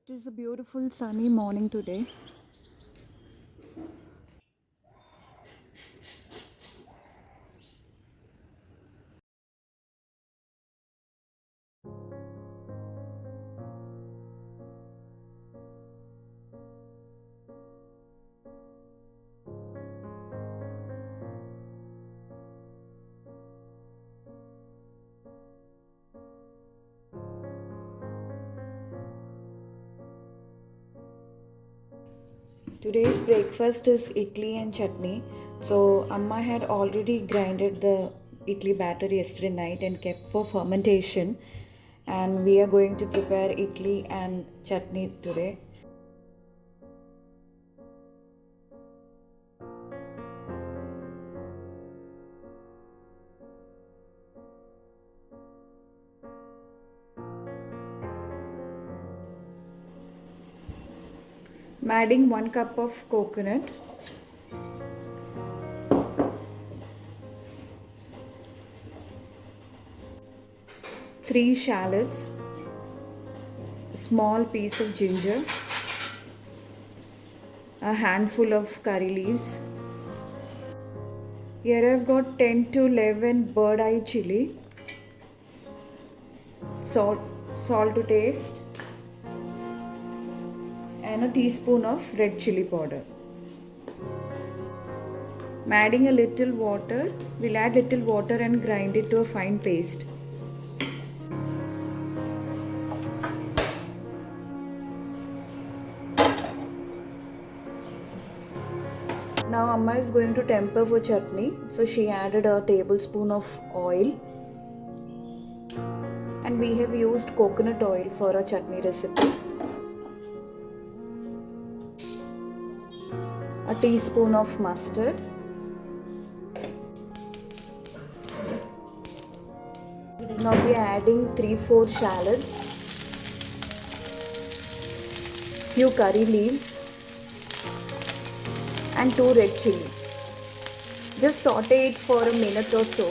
It is a beautiful sunny morning today. Today's breakfast is idli and chutney. So Amma had already grinded the idli batter yesterday night and kept for fermentation. And we are going to prepare idli and chutney today. I'm adding 1 cup of coconut, 3 shallots, a small piece of ginger, a handful of curry leaves. Here I've got 10 to 11 bird eye chili, salt to taste, and a teaspoon of red chili powder. I'm adding a little water. We'll add little water and grind it to a fine paste. Now Amma is going to temper for chutney. So she added a tablespoon of oil. And we have used coconut oil for a chutney recipe. A teaspoon of mustard. Now we are adding 3-4 shallots, few curry leaves and 2 red chili. Just saute it for a minute or so.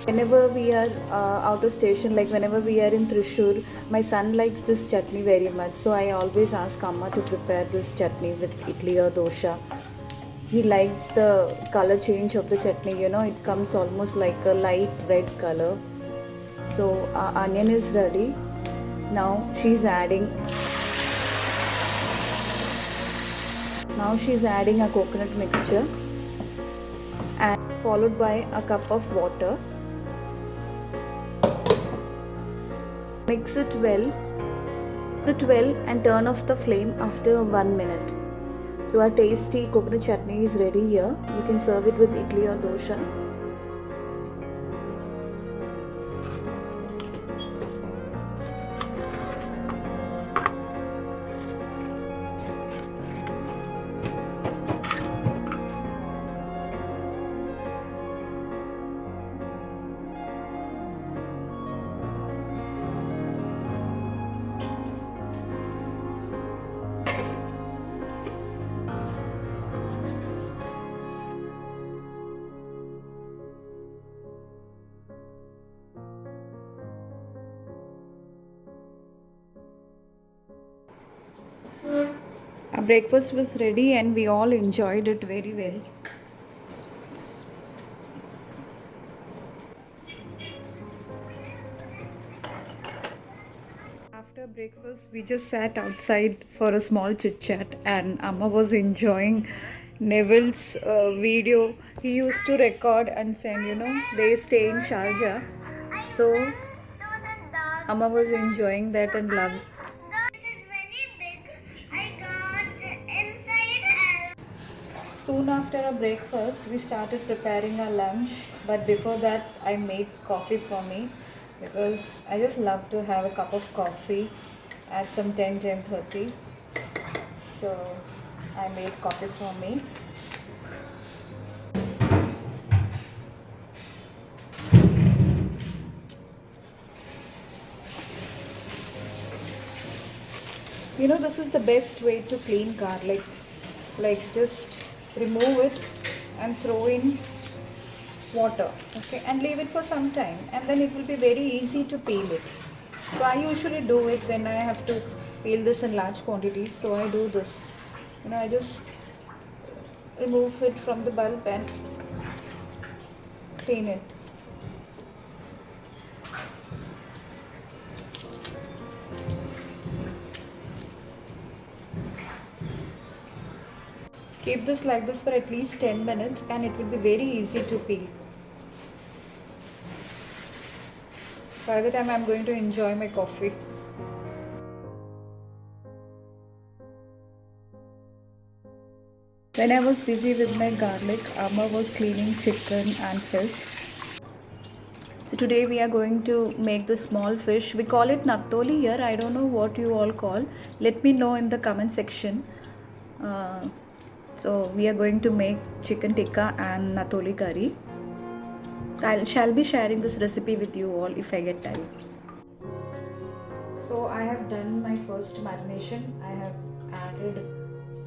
Whenever we are out of station, like whenever we are in Thrissur, my son likes this chutney very much. So I always ask Amma to prepare this chutney with idli or dosha. He likes the color change of the chutney, it comes almost like a light red color. So our onion is ready. Now she's adding a coconut mixture and followed by a cup of water. Mix it well and turn off the flame after 1 minute. So our tasty coconut chutney is ready here. You can serve it with idli or dosha. Our breakfast was ready and we all enjoyed it very well. After breakfast, we just sat outside for a small chit chat, and Amma was enjoying Neville's video. He used to record and send, they stay in Sharjah. So Amma was enjoying that and loved. Soon after our breakfast, we started preparing our lunch. But before that, I made coffee for me because I just love to have a cup of coffee at some 10:30. So I made coffee for me. This is the best way to clean garlic. Like just remove it and throw in water, okay, and leave it for some time, and then it will be very easy to peel it. So I usually do it when I have to peel this in large quantities. So I do this. I just remove it from the bulb and clean it. Keep this like this for at least 10 minutes and it will be very easy to peel. By the time I'm going to enjoy my coffee. When I was busy with my garlic, Amma was cleaning chicken and fish. So today we are going to make the small fish. We call it nattoli here. I don't know what you all call. Let me know in the comment section. So we are going to make chicken tikka and nattoli curry. So I shall be sharing this recipe with you all if I get time. So I have done my first marination. I have added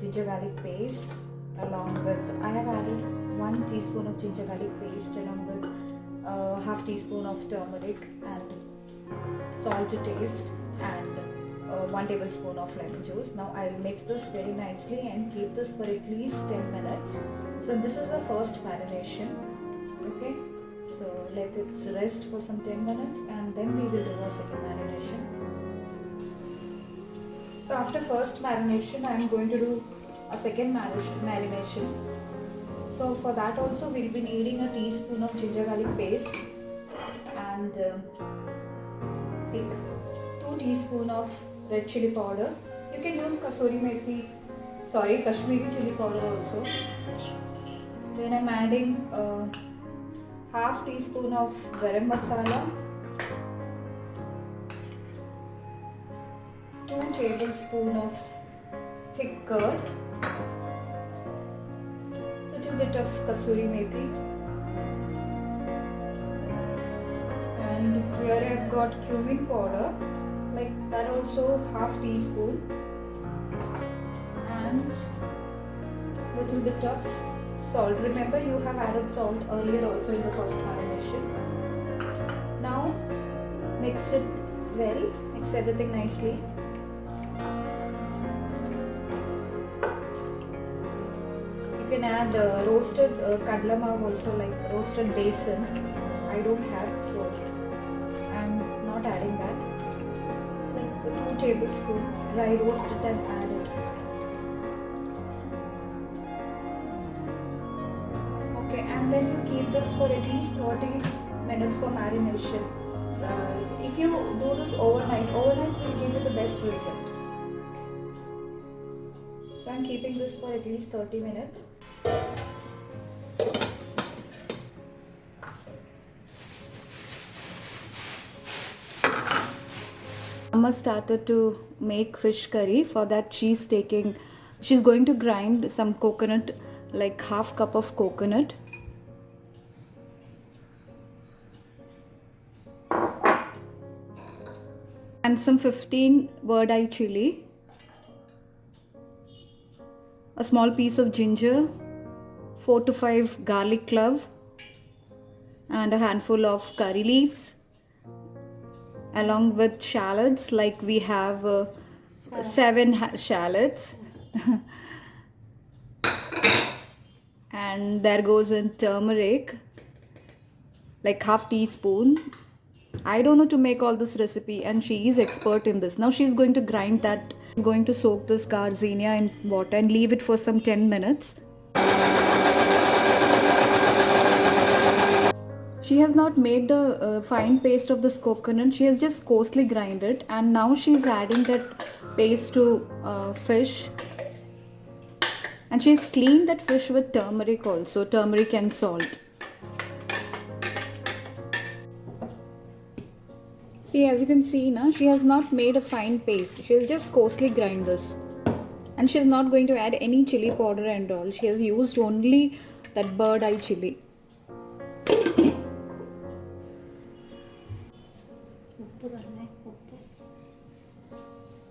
ginger garlic paste along with, I have added 1 teaspoon of ginger garlic paste along with half teaspoon of turmeric and salt to taste and 1 tablespoon of lemon juice. Now I'll mix this very nicely and keep this for at least 10 minutes. So this is the first marination. Okay. So let it rest for some 10 minutes and then we will do a second marination. So after first marination, I am going to do a second marination. So for that also we'll be needing a teaspoon of ginger garlic paste and 2 teaspoon of red chili powder. You can use Kashmiri chili powder also. Then I'm adding half teaspoon of garam masala, 2 tablespoon of thick curd, little bit of kasuri methi, and here I have got cumin powder, like that also half teaspoon, and little bit of salt. Remember you have added salt earlier also in the first marination. Now mix it well, mix everything nicely. You can add roasted kadla maav also, like roasted besan. I don't have, so I'm not adding that. Like 2 tablespoon dry roasted and added. Okay, and then you keep this for at least 30 minutes for marination. If you do this overnight will give you the best result. So I'm keeping this for at least 30 minutes. Amma started to make fish curry. For that she's going to grind some coconut, like half cup of coconut. And some 15 bird eye chili. A small piece of ginger, 4 to 5 garlic clove, and a handful of curry leaves, along with shallots, like we have 7 shallots. And there goes in turmeric, like half teaspoon. I don't know to make all this recipe and she is expert in this. Now she's going to grind that. She's going to soak this gardenia in water and leave it for some 10 minutes. She has not made the fine paste of this coconut. She has just coarsely grinded it, and now she's adding that paste to fish. And she's cleaned that fish with turmeric also, turmeric and salt. See, as you can see now, she has not made a fine paste. She has just coarsely grind this. And she is not going to add any chili powder and all. She has used only that bird eye chili.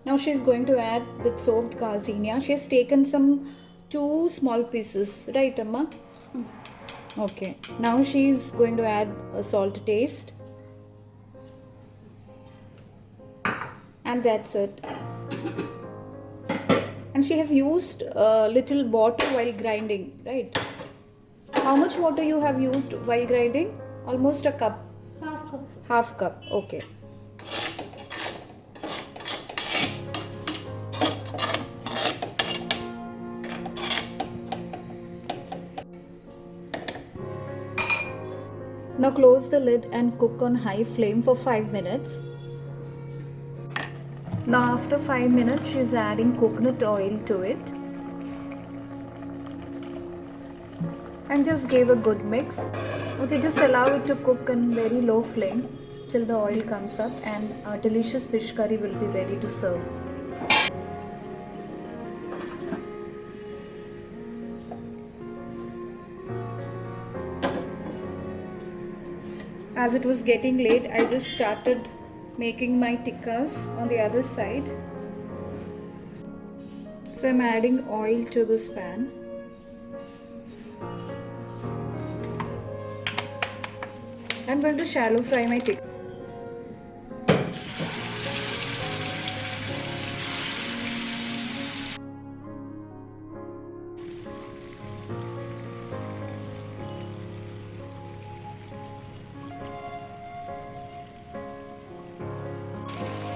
Now she is going to add the soaked gazania. She has taken some 2 small pieces, right, Amma? Okay. Now she is going to add a salt to taste. and that's it. And she has used little water while grinding, right? How much water you have used while grinding? Almost a cup. Half cup. Half cup. Okay. Now close the lid and cook on high flame for 5 minutes. Now after 5 minutes, she's adding coconut oil to it and just give a good mix. Okay, just allow it to cook on very low flame till the oil comes up, and a delicious fish curry will be ready to serve. As it was getting late, I just started making my tikkas on the other side. So I'm adding oil to this pan. I'm going to shallow fry my tikka.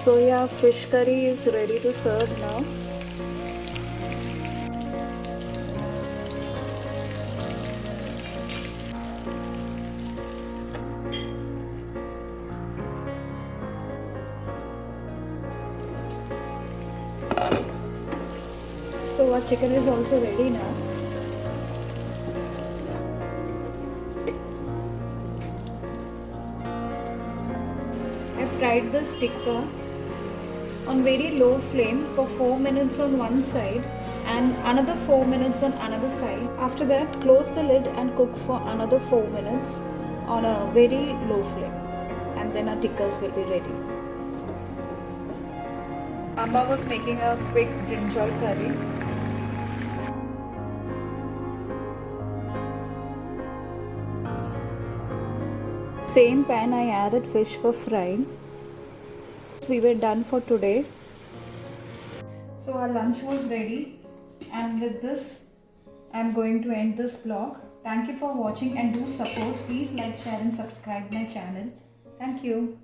Soya fish curry is ready to serve now. So our chicken is also ready now. I fried this tikka on very low flame for 4 minutes on one side and another 4 minutes on another side. After that, close the lid and cook for another 4 minutes on a very low flame, and then our tikkas will be ready. Amma was making a quick brinjal curry. Same pan I added fish for frying. We were done for today. So our lunch was ready, and with this I'm going to end this vlog. Thank you for watching, and do support. Please like, share and subscribe my channel. Thank you.